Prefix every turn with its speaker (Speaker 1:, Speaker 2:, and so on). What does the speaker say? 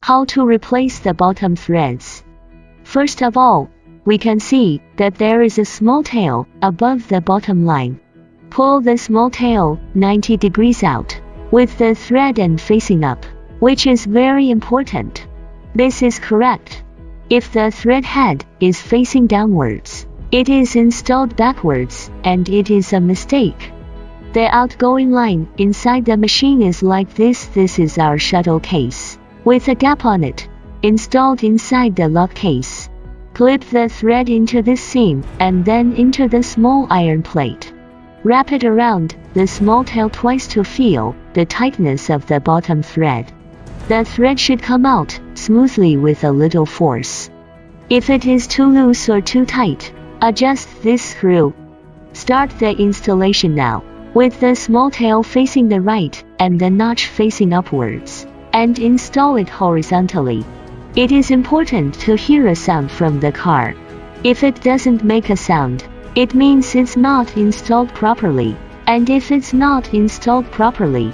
Speaker 1: How to replace the bottom threads. First of all, we can see that there is a small tail above the bottom line. Pull the small tail 90 degrees out, with the thread end facing up, which is very important. This is correct. If the thread head is facing downwards, it is installed backwards, and it is a mistake. The outgoing line inside the machine is like this. This is our shuttle case, with a gap on it, installed inside the lock case. Clip the thread into this seam, and then into the small iron plate. Wrap it around the small tail twice to feel the tightness of the bottom thread. The thread should come out smoothly with a little force. If it is too loose or too tight, adjust this screw. Start the installation now, with the small tail facing the right and the notch facing upwards, and install it horizontally. It is important to hear a sound from the car. If it doesn't make a sound, it means it's not installed properly, and if it's not installed properly,